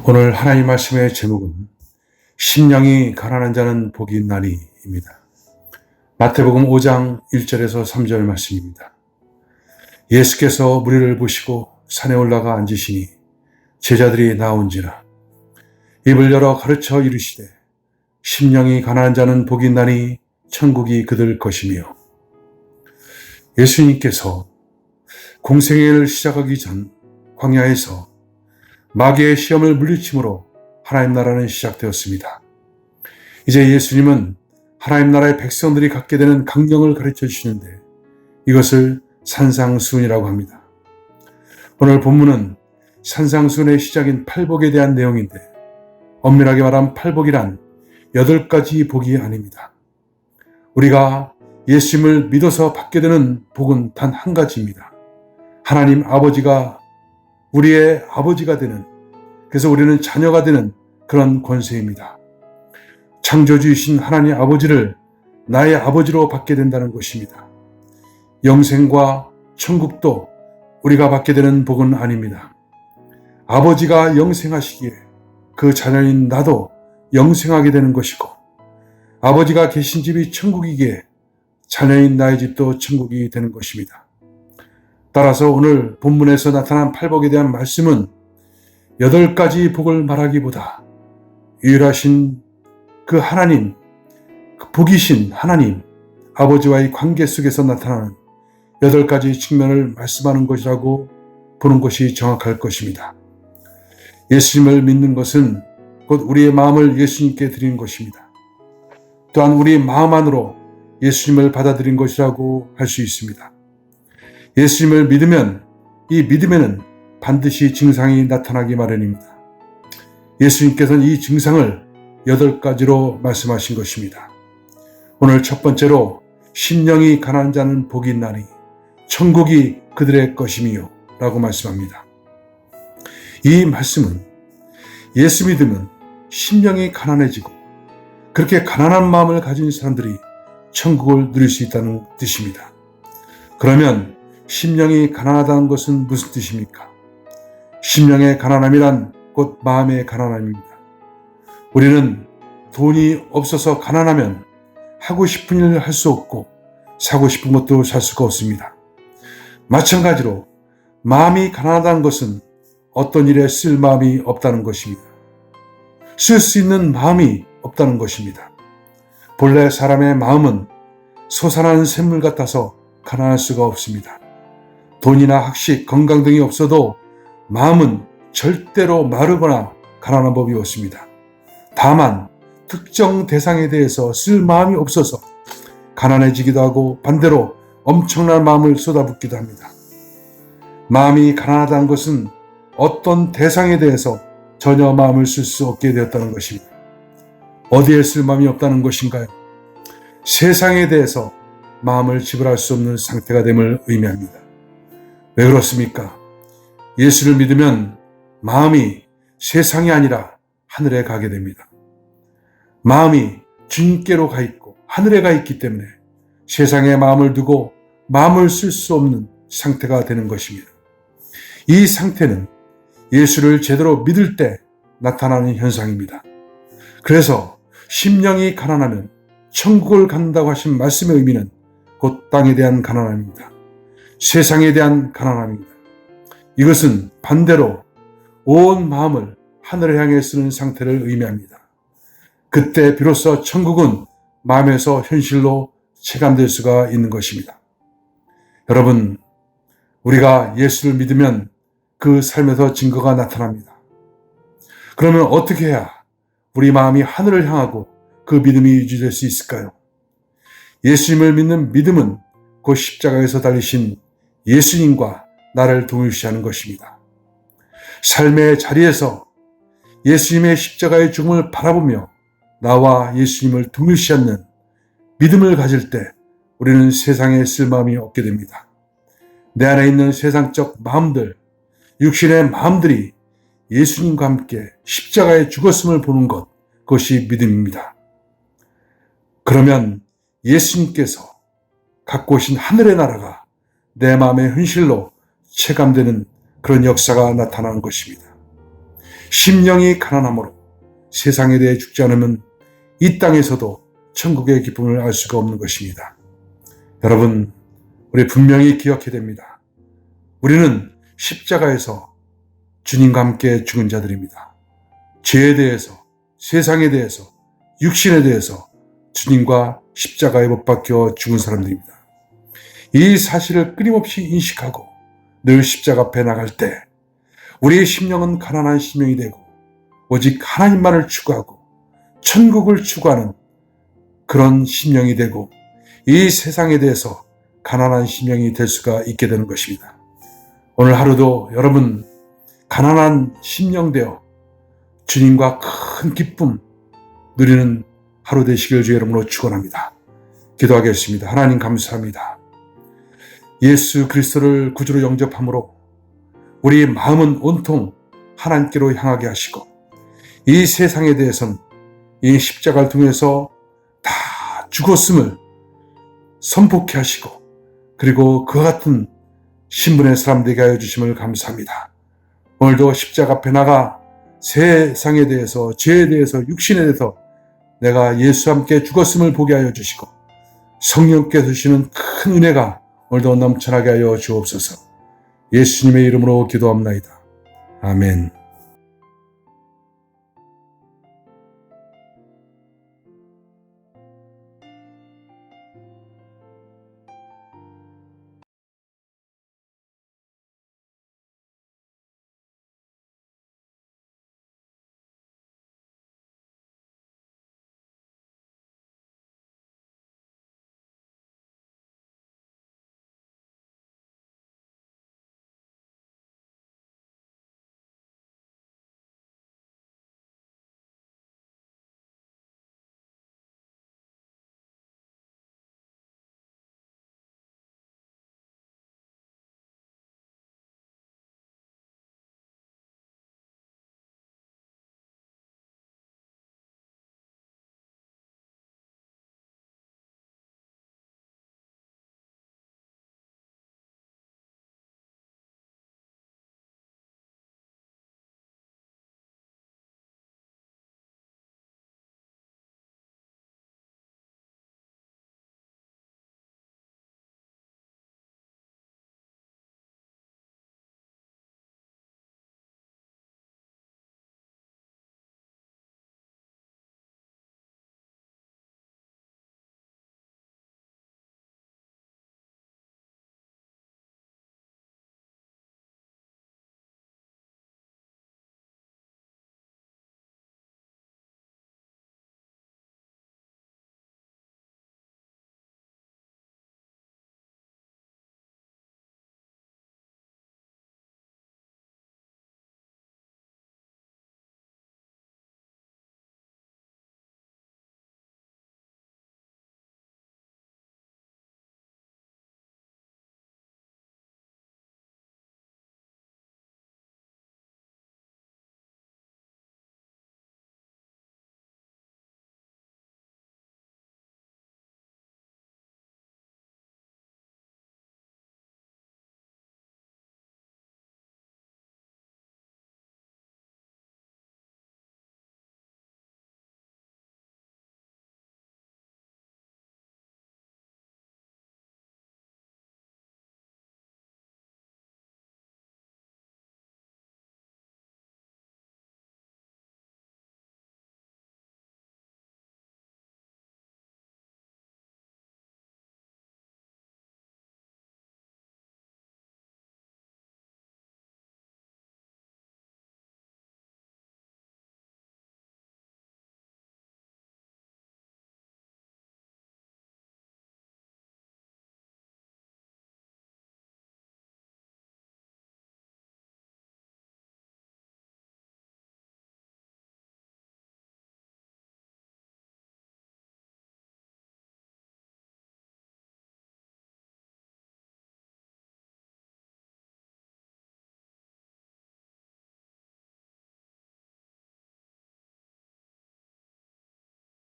오늘 하나님 말씀의 제목은 심령이 가난한 자는 복이 있나니입니다. 마태복음 5장 1절에서 3절 말씀입니다. 예수께서 무리를 보시고 산에 올라가 앉으시니 제자들이 나온지라 입을 열어 가르쳐 이르시되 심령이 가난한 자는 복이 있나니 천국이 그들 것이며. 예수님께서 공생애를 시작하기 전 광야에서 마귀의 시험을 물리침으로 하나님 나라는 시작되었습니다. 이제 예수님은 하나님 나라의 백성들이 갖게 되는 강령을 가르쳐 주시는데 이것을 산상수훈이라고 합니다. 오늘 본문은 산상수훈의 시작인 팔복에 대한 내용인데 엄밀하게 말하면 팔복이란 8가지 복이 아닙니다. 우리가 예수님을 믿어서 받게 되는 복은 단 한 가지입니다. 하나님 아버지가 우리의 아버지가 되는, 그래서 우리는 자녀가 되는 그런 권세입니다. 창조주이신 하나님 아버지를 나의 아버지로 받게 된다는 것입니다. 영생과 천국도 우리가 받게 되는 복은 아닙니다. 아버지가 영생하시기에 그 자녀인 나도 영생하게 되는 것이고, 아버지가 계신 집이 천국이기에 자녀인 나의 집도 천국이 되는 것입니다. 따라서 오늘 본문에서 나타난 팔복에 대한 말씀은 8가지 복을 말하기보다 유일하신 그 하나님, 그 복이신 하나님, 아버지와의 관계 속에서 나타나는 8가지 측면을 말씀하는 것이라고 보는 것이 정확할 것입니다. 예수님을 믿는 것은 곧 우리의 마음을 예수님께 드리는 것입니다. 또한 우리의 마음 안으로 예수님을 받아들인 것이라고 할 수 있습니다. 예수님을 믿으면 이 믿음에는 반드시 증상이 나타나기 마련입니다. 예수님께서는 이 증상을 8가지로 말씀하신 것입니다. 오늘 첫 번째로 심령이 가난한 자는 복이 있나니 천국이 그들의 것이며 라고 말씀합니다. 이 말씀은 예수 믿으면 심령이 가난해지고 그렇게 가난한 마음을 가진 사람들이 천국을 누릴 수 있다는 뜻입니다. 그러면 심령이 가난하다는 것은 무슨 뜻입니까? 심령의 가난함이란 곧 마음의 가난함입니다. 우리는 돈이 없어서 가난하면 하고 싶은 일을 할 수 없고 사고 싶은 것도 살 수가 없습니다. 마찬가지로 마음이 가난하다는 것은 어떤 일에 쓸 마음이 없다는 것입니다. 쓸 수 있는 마음이 없다는 것입니다. 본래 사람의 마음은 솟아난 샘물 같아서 가난할 수가 없습니다. 돈이나 학식, 건강 등이 없어도 마음은 절대로 마르거나 가난한 법이 없습니다. 다만 특정 대상에 대해서 쓸 마음이 없어서 가난해지기도 하고 반대로 엄청난 마음을 쏟아붓기도 합니다. 마음이 가난하다는 것은 어떤 대상에 대해서 전혀 마음을 쓸 수 없게 되었다는 것입니다. 어디에 쓸 마음이 없다는 것인가요? 세상에 대해서 마음을 지불할 수 없는 상태가 됨을 의미합니다. 왜 그렇습니까? 예수를 믿으면 마음이 세상이 아니라 하늘에 가게 됩니다. 마음이 주님께로 가 있고 하늘에 가 있기 때문에 세상에 마음을 두고 마음을 쓸 수 없는 상태가 되는 것입니다. 이 상태는 예수를 제대로 믿을 때 나타나는 현상입니다. 그래서 심령이 가난하면 천국을 간다고 하신 말씀의 의미는 곧 땅에 대한 가난함입니다. 세상에 대한 가난함입니다. 이것은 반대로 온 마음을 하늘을 향해 쓰는 상태를 의미합니다. 그때 비로소 천국은 마음에서 현실로 체감될 수가 있는 것입니다. 여러분, 우리가 예수를 믿으면 그 삶에서 증거가 나타납니다. 그러면 어떻게 해야 우리 마음이 하늘을 향하고 그 믿음이 유지될 수 있을까요? 예수님을 믿는 믿음은 그 십자가에서 달리신 예수님과 나를 동일시하는 것입니다. 삶의 자리에서 예수님의 십자가의 죽음을 바라보며 나와 예수님을 동일시하는 믿음을 가질 때 우리는 세상에 쓸 마음이 없게 됩니다. 내 안에 있는 세상적 마음들, 육신의 마음들이 예수님과 함께 십자가에 죽었음을 보는 것, 그것이 믿음입니다. 그러면 예수님께서 갖고 오신 하늘의 나라가 내 마음의 현실로 체감되는 그런 역사가 나타나는 것입니다. 심령이 가난함으로 세상에 대해 죽지 않으면 이 땅에서도 천국의 기쁨을 알 수가 없는 것입니다. 여러분, 우리 분명히 기억해야 됩니다. 우리는 십자가에서 주님과 함께 죽은 자들입니다. 죄에 대해서, 세상에 대해서, 육신에 대해서 주님과 십자가에 못 박혀 죽은 사람들입니다. 이 사실을 끊임없이 인식하고 늘 십자가 앞에 나갈 때 우리의 심령은 가난한 심령이 되고 오직 하나님만을 추구하고 천국을 추구하는 그런 심령이 되고 이 세상에 대해서 가난한 심령이 될 수가 있게 되는 것입니다. 오늘 하루도 여러분 가난한 심령 되어 주님과 큰 기쁨 누리는 하루 되시길 주의 이름으로 축원합니다. 기도하겠습니다. 하나님 감사합니다. 예수 그리스도를 구주로 영접함으로 우리의 마음은 온통 하나님께로 향하게 하시고 이 세상에 대해서는 이 십자가를 통해서 다 죽었음을 선포케 하시고 그리고 그와 같은 신분의 사람 되게 하여 주심을 감사합니다. 오늘도 십자가 앞에 나가 세상에 대해서 죄에 대해서 육신에 대해서 내가 예수와 함께 죽었음을 보게 하여 주시고 성령께서 주시는 큰 은혜가 오늘도 넘쳐나게 하여 주옵소서. 예수님의 이름으로 기도합나이다. 아멘.